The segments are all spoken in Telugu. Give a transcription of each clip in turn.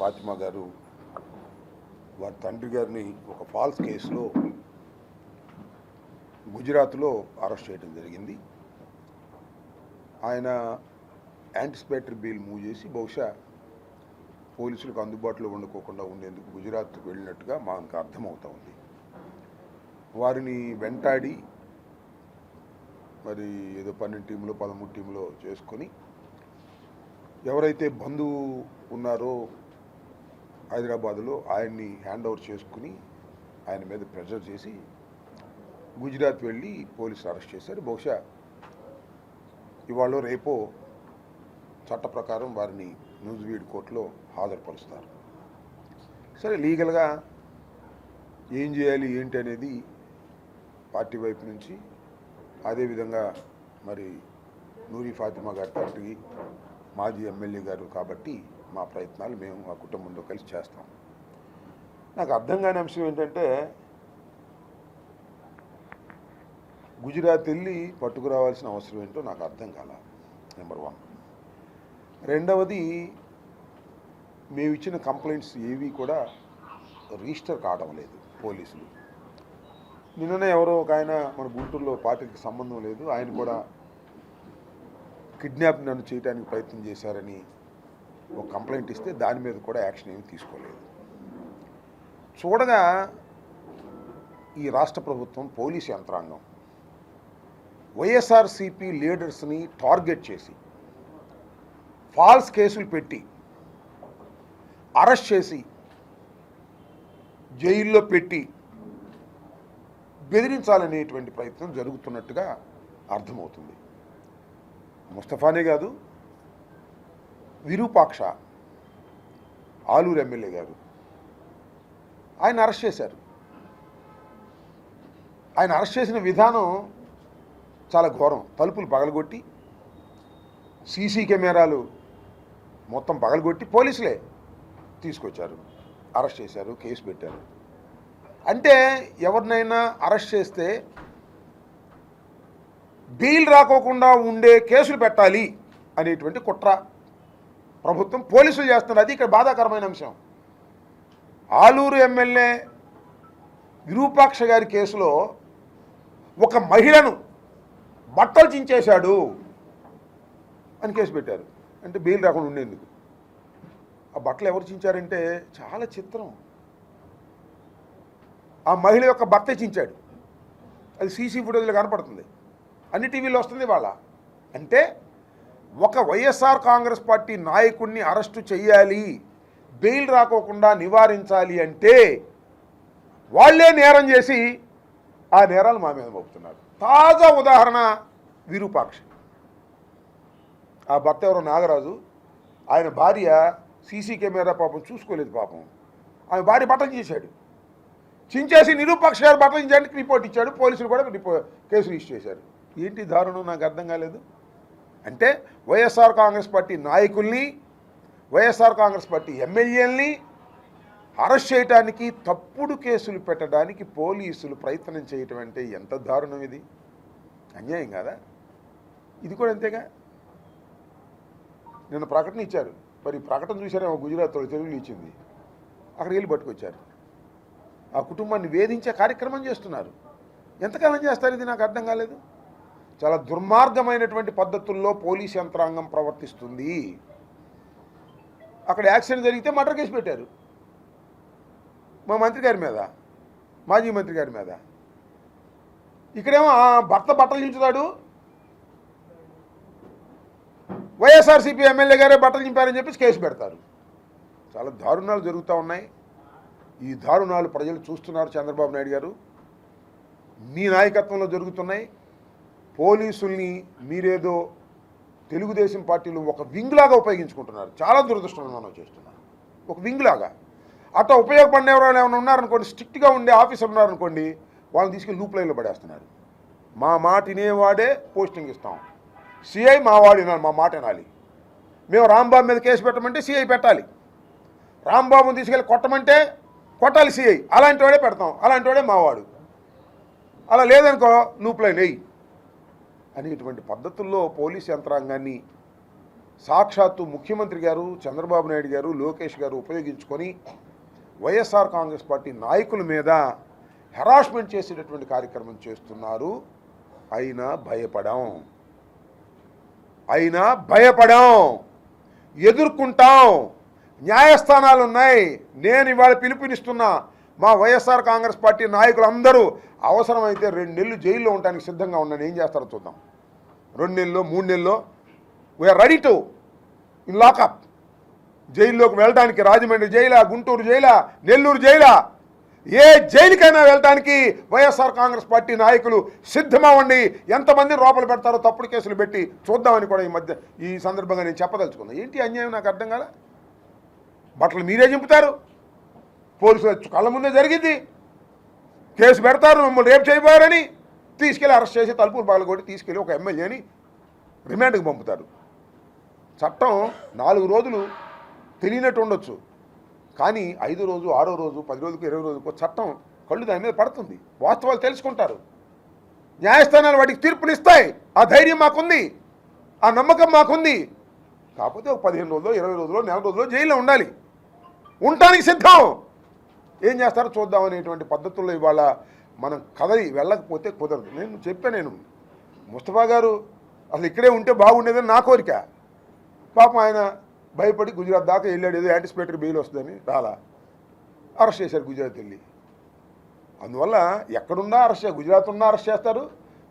ఫాతిమా గారు వారి తండ్రి గారిని ఒక ఫాల్స్ కేసులో గుజరాత్లో అరెస్ట్ చేయడం జరిగింది. ఆయన యాంటిసిపేటరీ బెయిల్ మూవ్ చేసి బహుశా పోలీసులకు అందుబాటులో ఉండకోకుండా ఉండేందుకు గుజరాత్కు వెళ్ళినట్టుగా మాకు అర్థమవుతా ఉంది. వారిని వెంటాడి మరి ఏదో 12 టీంలో 13 టీంలో చేసుకొని ఎవరైతే బంధువు ఉన్నారో హైదరాబాదులో ఆయన్ని హ్యాండ్ ఓవర్ చేసుకుని ఆయన మీద ప్రెషర్ చేసి గుజరాత్ వెళ్ళి పోలీసులు అరెస్ట్ చేశారు. బహుశా ఇవాళ రేపో చట్ట ప్రకారం వారిని న్యూజివీడ్ కోర్టులో హాజరుపరుస్తారు. సరే, లీగల్గా ఏం చేయాలి ఏంటి అనేది పార్టీ వైపు నుంచి, అదేవిధంగా మరి నూరి ఫాతిమా గారి తండ్రి మాజీ ఎమ్మెల్యే గారు కాబట్టి మా ప్రయత్నాలు మేము మా కుటుంబంతో కలిసి చేస్తాం. నాకు అర్థం కాని అంశం ఏంటంటే, గుజరాత్ వెళ్ళి పట్టుకురావాల్సిన అవసరం ఏంటో నాకు అర్థం కాల. నెంబర్ 1. రెండవది, మేము ఇచ్చిన కంప్లైంట్స్ ఏవి కూడా రిజిస్టర్ కావడం లేదు పోలీసులు. నిన్ననే ఎవరో ఒక ఆయన మన గుంటూరులో పార్టీకి సంబంధం లేదు, ఆయన కూడా కిడ్నాప్ నన్ను చేయడానికి ప్రయత్నం చేశారని ఒక కంప్లైంట్ ఇస్తే దాని మీద కూడా యాక్షన్ ఏమీ తీసుకోలేదు. చూడగా ఈ రాష్ట్ర ప్రభుత్వం పోలీసు యంత్రాంగం వైఎస్ఆర్సీపీ లీడర్స్ని టార్గెట్ చేసి ఫాల్స్ కేసులు పెట్టి అరెస్ట్ చేసి జైల్లో పెట్టి బెదిరించాలనేటువంటి ప్రయత్నం జరుగుతున్నట్టుగా అర్థమవుతుంది. ముస్తఫానే కాదు, విరూపాక్ష ఆలూరు ఎమ్మెల్యే గారు ఆయన అరెస్ట్ చేశారు. ఆయన అరెస్ట్ చేసిన విధానం చాలా ఘోరం. తలుపులు పగలగొట్టి సీసీ కెమెరాలు మొత్తం పగలగొట్టి పోలీసులే తీసుకొచ్చారు, అరెస్ట్ చేశారు, కేసు పెట్టారు. అంటే ఎవరినైనా అరెస్ట్ చేస్తే బెయిల్ రాకోకుండా ఉండే కేసులు పెట్టాలి అనేటువంటి కుట్ర ప్రభుత్వం పోలీసులు చేస్తున్నారు. అది ఇక్కడ బాధాకరమైన అంశం. ఆలూరు ఎమ్మెల్యే విరూపాక్ష గారి కేసులో ఒక మహిళను బట్టలు చించేశాడు అని కేసు పెట్టారు. అంటే బెయిల్ రాకుండా ఉండేందుకు. ఆ బట్టలు ఎవరు చించారంటే చాలా చిత్రం. ఆ మహిళ యొక్క భర్త చించాడు. అది సీసీ ఫుటేజ్లో కనపడుతుంది, అన్ని టీవీలో వస్తుంది వాళ్ళ. అంటే ఒక వైఎస్ఆర్ కాంగ్రెస్ పార్టీ నాయకుడిని అరెస్టు చేయాలి, బెయిల్ రాకోకుండా నివారించాలి అంటే వాళ్లే నేరం చేసి ఆ నేరాలు మా మీద మోపుతున్నారు. తాజా ఉదాహరణ విరూపాక్ష. ఆ భర్త ఎవరో నాగరాజు, ఆయన భార్య సీసీ కెమెరా పాపం చూసుకోలేదు. పాపం ఆమె భార్య బట్టలు చేశాడు, చించేసి నిరూపాక్ష గారు బట్టలు చించడానికి రిపోర్ట్ ఇచ్చాడు. పోలీసులు కూడా కేసు రిజిస్టర్ చేశారు. ఏంటి దారుణం నాకు అర్థం కాలేదు. అంటే వైఎస్ఆర్ కాంగ్రెస్ పార్టీ నాయకుల్ని, వైఎస్ఆర్ కాంగ్రెస్ పార్టీ ఎమ్మెల్యేలని అరెస్ట్ చేయడానికి, తప్పుడు కేసులు పెట్టడానికి పోలీసులు ప్రయత్నం చేయటం అంటే ఎంత దారుణం. ఇది అన్యాయం కాదా? ఇది కూడా అంతేగా. నిన్న ప్రకటన ఇచ్చారు. మరి ప్రకటన చూసారేమో, గుజరాత్ తెలుగులో ఇచ్చింది. అక్కడికి వెళ్ళి పట్టుకొచ్చారు. ఆ కుటుంబాన్ని వేధించే కార్యక్రమం చేస్తున్నారు. ఎంతకాలం చేస్తారు ఇది నాకు అర్థం కాలేదు. చాలా దుర్మార్గమైనటువంటి పద్ధతుల్లో పోలీస్ యంత్రాంగం ప్రవర్తిస్తుంది. అక్కడ యాక్సిడెంట్ జరిగితే మర్డర్ కేసు పెట్టారు మా మంత్రి గారి మీద, మాజీ మంత్రి గారి మీద. ఇక్కడేమో భర్త బట్టలు చించుతాడు, వైఎస్ఆర్సీపీ ఎమ్మెల్యే గారే బట్టలు చింపారని చెప్పేసి కేసు పెడతారు. చాలా దారుణాలు జరుగుతూ ఉన్నాయి. ఈ దారుణాలు ప్రజలు చూస్తున్నారు. చంద్రబాబు నాయుడు గారు మీ నాయకత్వంలో జరుగుతున్నాయి. పోలీసుల్ని మీరేదో తెలుగుదేశం పార్టీలో ఒక వింగ్ లాగా ఉపయోగించుకుంటున్నారు. చాలా దురదృష్టం చేస్తున్నారు. ఒక వింగ్ లాగా అట్లా ఉపయోగపడిన ఎవరైనా ఏమైనా ఉన్నారనుకోండి, స్ట్రిక్ట్గా ఉండే ఆఫీసర్ ఉన్నారనుకోండి, వాళ్ళని తీసుకెళ్ళి లూప్ లైన్లో పడేస్తున్నారు. మా మాట వినేవాడే పోస్టింగ్ ఇస్తాం. సిఐ మా వాడు వినాలి, మా మాట వినాలి. మేము రాంబాబు మీద కేసు పెట్టమంటే సిఐ పెట్టాలి, రాంబాబుని తీసుకెళ్ళి కొట్టమంటే కొట్టాలి సిఐ. అలాంటి వాడే పెడతాం, అలాంటి వాడే మావాడు. అలా లేదనుకో లూప్ లైన్ వేయి అనేటువంటి పద్ధతుల్లో పోలీస్ యంత్రాంగాన్ని సాక్షాత్తు ముఖ్యమంత్రి గారు, చంద్రబాబు నాయుడు గారు, లోకేష్ గారు ఉపయోగించుకొని వైఎస్ఆర్ కాంగ్రెస్ పార్టీ నాయకుల మీద హెరాస్మెంట్ చేసేటటువంటి కార్యక్రమం చేస్తున్నారు. అయినా భయపడం, ఎదుర్కొంటాం. న్యాయస్థానాలు ఉన్నాయి. నేను ఇవాళ పిలుపునిస్తున్నా, మా వైఎస్ఆర్ కాంగ్రెస్ పార్టీ నాయకులందరూ అవసరమైతే 2 నెలలు జైల్లో ఉండడానికి సిద్ధంగా ఉన్నాను. ఏం చేస్తారో చూద్దాం. 2 నెలల్లో 3 నెలల్లో we are ready to in lockup. జైల్లోకి వెళ్ళడానికి రాజమండ్రి జైలా, గుంటూరు జైలా, నెల్లూరు జైలా, ఏ జైలుకైనా వెళ్ళడానికి వైఎస్ఆర్ కాంగ్రెస్ పార్టీ నాయకులు సిద్ధమవ్వండి. ఎంతమంది లోపల పెడతారో తప్పుడు కేసులు పెట్టి చూద్దామని కూడా ఈ సందర్భంగా నేను చెప్పదలుచుకున్నా. ఏంటి అన్యాయం నాకు అర్థం కాల. బట్టలు మీరే చింపుతారు, పోలీసులు కళ్ళ ముందే జరిగింది, కేసు పెడతారు, మమ్మల్ని రేపు చేయబోయారని తీసుకెళ్ళి అరెస్ట్ చేసి తలుపులు పగలగొట్టి తీసుకెళ్ళి ఒక ఎమ్మెల్యేని రిమాండ్కి పంపుతారు. చట్టం 4 రోజులు తెలియనట్టు ఉండొచ్చు, కానీ 5వ రోజు, 6వ రోజు, 10 రోజులకు, 20 రోజులకు చట్టం కళ్ళు దాని మీద పడుతుంది. వాస్తవాలు తెలుసుకుంటారు. న్యాయస్థానాలు వాటికి తీర్పునిస్తాయి. ఆ ధైర్యం మాకుంది, ఆ నమ్మకం మాకుంది. కాకపోతే ఒక 15 రోజులు, 20 రోజులు, 4 రోజులు జైల్లో ఉండాలి. ఉండటానికి సిద్ధం. ఏం చేస్తారో చూద్దాం అనేటువంటి పద్ధతుల్లో ఇవాళ మనం కదలి వెళ్ళకపోతే కుదరదు. నేను ముస్తఫా గారు అసలు ఇక్కడే ఉంటే బాగుండేదని నా కోరిక. పాపం ఆయన భయపడి గుజరాత్ దాకా వెళ్ళాడు. ఏదో యాంటిసిపేటరీ బెయిల్ వస్తుందని రాలా, అరెస్ట్ చేశారు గుజరాత్ వెళ్ళి. అందువల్ల ఎక్కడున్నా అరెస్ట్ చేస్తారు. గుజరాత్ ఉన్నా అరెస్ట్ చేస్తారు,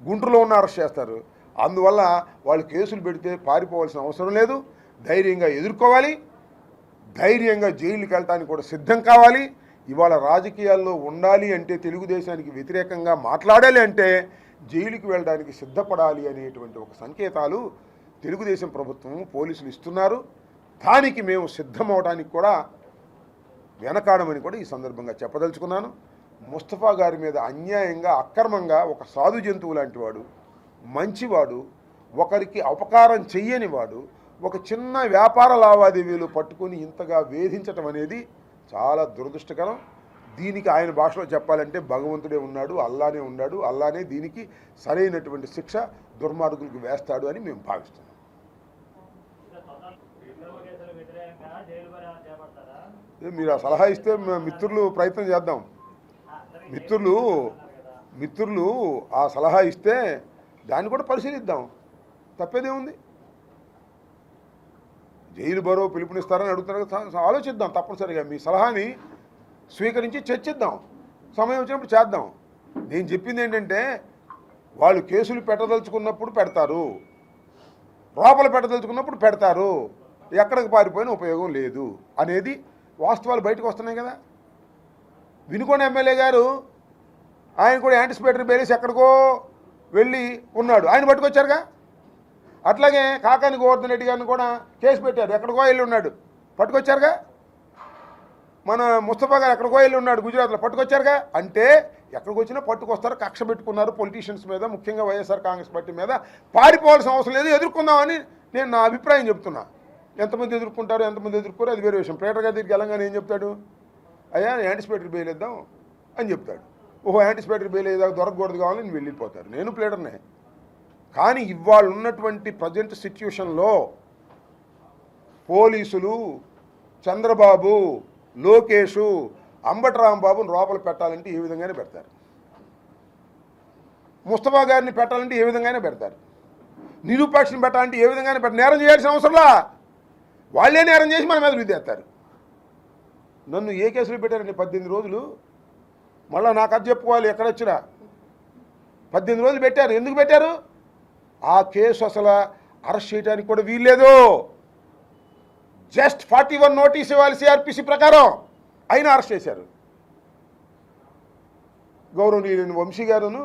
గుంటూరులో ఉన్న అరెస్ట్ చేస్తారు. అందువల్ల వాళ్ళు కేసులు పెడితే పారిపోవాల్సిన అవసరం లేదు. ధైర్యంగా ఎదుర్కోవాలి, ధైర్యంగా జైలుకి వెళ్ళటానికి కూడా సిద్ధం కావాలి. ఇవాళ రాజకీయాల్లో ఉండాలి అంటే, తెలుగుదేశానికి వ్యతిరేకంగా మాట్లాడాలి అంటే జైలుకి వెళ్ళడానికి సిద్ధపడాలి అనేటువంటి ఒక సంకేతాలు తెలుగుదేశం ప్రభుత్వం, పోలీసులు ఇస్తున్నారు. దానికి మేము సిద్ధమవడానికి కూడా వెనకాడమని కూడా ఈ సందర్భంగా చెప్పదలుచుకున్నాను. ముస్తఫా గారి మీద అన్యాయంగా, అక్రమంగా ఒక సాధు జంతువు లాంటి వాడు, మంచివాడు, ఒకరికి అపకారం చెయ్యనివాడు, ఒక చిన్న వ్యాపార లావాదేవీలు పట్టుకొని ఇంతగా వేధించటం అనేది చాలా దురదృష్టకరం. దీనికి ఆయన భాషలో చెప్పాలంటే భగవంతుడే ఉన్నాడు, అల్లానే ఉన్నాడు, అల్లానే దీనికి సరైనటువంటి శిక్ష దుర్మార్గులకు వేస్తాడు అని మేము భావిస్తున్నాం. మీరు ఆ సలహా ఇస్తే మిత్రులు ప్రయత్నం చేద్దాం. మిత్రులు ఆ సలహా ఇస్తే దాన్ని కూడా పరిశీలిద్దాం. తప్పేదేముంది? జైలు బరో పిలుపునిస్తారని అడుగుతున్నారు. ఆలోచిద్దాం. తప్పనిసరిగా మీ సలహాని స్వీకరించి చర్చిద్దాం. సమయం వచ్చినప్పుడు చేద్దాం. నేను చెప్పింది ఏంటంటే, వాళ్ళు కేసులు పెట్టదలుచుకున్నప్పుడు పెడతారు, లోపల పెట్టదలుచుకున్నప్పుడు పెడతారు, ఎక్కడికి పారిపోయినా ఉపయోగం లేదు అనేది వాస్తవాలు బయటకు వస్తున్నాయి కదా. వినుకొండ ఎమ్మెల్యే గారు, ఆయన కూడా యాంటిసిపేటరీ బెయిల్ ఎక్కడికో వెళ్ళి ఉన్నాడు, ఆయన పట్టుకొచ్చారుగా. అట్లాగే కాకాని గోవర్ధన్ రెడ్డి గారిని కూడా కేసు పెట్టారు, ఎక్కడికో వెళ్ళి ఉన్నాడు, పట్టుకొచ్చారుగా. మన ముస్తఫా గారు ఎక్కడికో వెళ్ళి ఉన్నాడు, గుజరాత్లో, పట్టుకొచ్చారుగా. అంటే ఎక్కడికి వచ్చినా పట్టుకొస్తారు. కక్ష పెట్టుకున్నారు పొలిటీషియన్స్ మీద, ముఖ్యంగా వైఎస్ఆర్ కాంగ్రెస్ పార్టీ మీద. పారిపోవాల్సిన అవసరం లేదు, ఎదుర్కొందామని నేను నా అభిప్రాయం చెప్తున్నా. ఎంతమంది ఎదుర్కొంటారు, ఎంతమంది ఎదుర్కోరు అది వేరే విషయం. ప్లేటర్ గారి దగ్గరికి వెళ్ళగానే ఏం చెప్తాడు? అయ్యా యాంటిసిపేటరీ బెయిల్ ఇద్దాం అని చెప్తాడు. ఓహో, యాంటిసిపేటరీ బెయిల్ ఏదో దొరకకూడదు కావాలని నేను వెళ్ళిపోతారు. నేను ప్లేటర్నే. కానీ ఇవాళ ఉన్నటువంటి ప్రజెంట్ సిచ్యుయేషన్లో పోలీసులు చంద్రబాబు, లోకేషు, అంబటి రాంబాబుని లోపల పెట్టాలంటే ఏ విధంగానే పెడతారు, ముస్తఫా గారిని పెట్టాలంటే ఏ విధంగానే పెడతారు, నిరూపాక్షని పెట్టాలంటే ఏ విధంగానే పెడతారు. నేరం చేయాల్సిన అవసరంలా, వాళ్ళే నేరం చేసి మన మీద రుద్దేస్తారు. నన్ను ఏ కేసులు పెట్టారండి? 18 రోజులు. మళ్ళీ నాకు అది చెప్పుకోవాలి ఎక్కడొచ్చినా. 18 రోజులు పెట్టారు. ఎందుకు పెట్టారు? ఆ కేసు అసలు అరెస్ట్ చేయడానికి కూడా వీల్లేదు. జస్ట్ 41 నోటీస్ ఇవ్వాలి సిఆర్పిసి ప్రకారం, అయినా అరెస్ట్ చేశారు. గౌరవనీయులైన వంశీ గారును,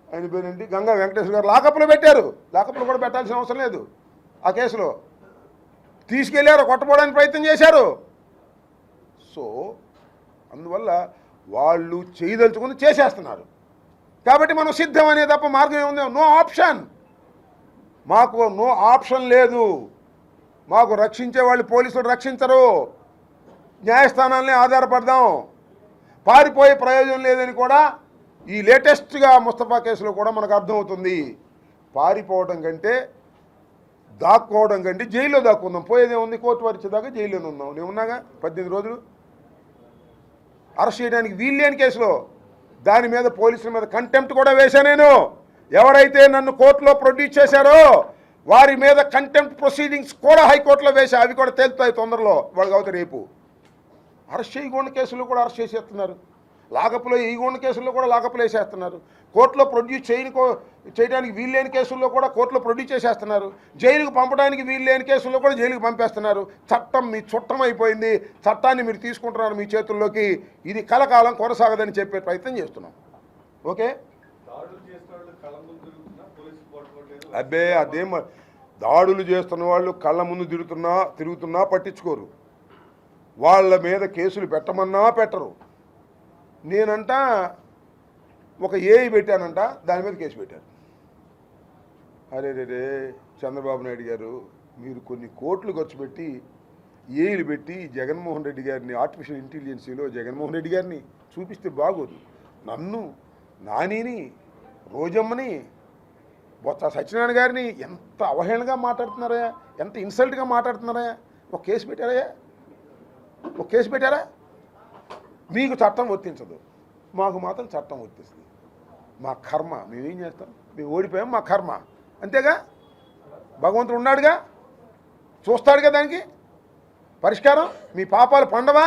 ఆయన పేరేంటి, గంగా వెంకటేశ్వర గారు లాకప్లో పెట్టారు. లాకప్లో కూడా పెట్టాల్సిన అవసరం లేదు. ఆ కేసులో తీసుకెళ్లారు, కొట్టపోవడానికి ప్రయత్నం చేశారు. సో అందువల్ల వాళ్ళు చేయదలుచుకుని చేసేస్తున్నారు. కాబట్టి మనం సిద్ధం అనే తప్ప మార్గం ఏముంది? No option. మాకు నో ఆప్షన్ లేదు. మాకు రక్షించే వాళ్ళు పోలీసులు రక్షించరు. న్యాయస్థానాలనే ఆధారపడదాం. పారిపోయే ప్రయోజనం లేదని కూడా ఈ లేటెస్ట్గా ముస్తఫా కేసులో కూడా మనకు అర్థమవుతుంది. పారిపోవడం కంటే దాక్కోవడం కంటే జైల్లో దాక్కుందాం, పోయేదే ఉంది, కోర్టు వచ్చేదాకా జైల్లోనే ఉందాం. నేను ఉన్నాగా 18 రోజులు. అరెస్ట్ చేయడానికి వీల్లేని కేసులో దాని మీద పోలీసుల మీద కంటెంప్ట్ కూడా వేశా నేను. ఎవరైతే నన్ను కోర్టులో ప్రొడ్యూస్ చేశారో వారి మీద కంటెంప్ట్ ప్రొసీడింగ్స్ కూడా హైకోర్టులో వేశా. అవి కూడా తేలుతాయి తొందరలో. వాళ్ళకి అవుతాయి రేపు. అరెస్ట్ చేయకూడని కేసుల్లో కూడా అరెస్ట్ చేసేస్తున్నారు. లాకప్లో వేయకూడని కేసుల్లో కూడా లాకప్లో వేసేస్తున్నారు. కోర్టులో ప్రొడ్యూస్ చేయడానికి వీల్లేని కేసుల్లో కూడా కోర్టులో ప్రొడ్యూస్ చేసేస్తున్నారు. జైలుకు పంపడానికి వీల్లేని కేసుల్లో కూడా జైలుకు పంపేస్తున్నారు. చట్టం మీ చుట్టం అయిపోయింది. చట్టాన్ని మీరు తీసుకుంటున్నారు మీ చేతుల్లోకి. ఇది కలకాలం కొనసాగదని చెప్పే ప్రయత్నం చేస్తున్నాం. ఓకే, అబ్బే అదేం దాడులు చేస్తున్న వాళ్ళు కళ్ళ ముందు తిరుగుతున్నా పట్టించుకోరు. వాళ్ళ మీద కేసులు పెట్టమన్నా పెట్టరు. నేనంట ఒక ఏఐ పెట్టానంట, దాని మీద కేసు పెట్టారు. అరే రే చంద్రబాబు నాయుడు గారు, మీరు కొన్ని కోట్లు ఖర్చు పెట్టి ఏఐలు పెట్టి జగన్మోహన్ రెడ్డి గారిని ఆర్టిఫిషియల్ ఇంటెలిజెన్సీలో జగన్మోహన్ రెడ్డి గారిని చూపిస్తే బాగోదు. నన్ను, నానిని, రోజమ్మని, బొత్స సత్యనారాయణ గారిని ఎంత అవహేళనగా మాట్లాడుతున్నారా, ఎంత ఇన్సల్ట్గా మాట్లాడుతున్నారా. ఒక కేసు పెట్టారా? ఒక కేసు పెట్టారా? మీకు చట్టం వర్తించదు, మాకు మాత్రం చట్టం వర్తిస్తుంది. మా కర్మ, మేమేం చేస్తాం? మేము ఓడిపోయాం, మా కర్మ అంతేగా. భగవంతుడు ఉన్నాడుగా, చూస్తాడుగా దానికి పరిష్కారం. మీ పాపాలు పండవా?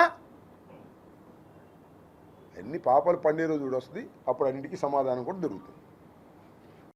అన్ని పాపాలు పండే రోజు కూడా వస్తుంది. అప్పుడు అన్నింటికీ సమాధానం కూడా దొరుకుతుంది.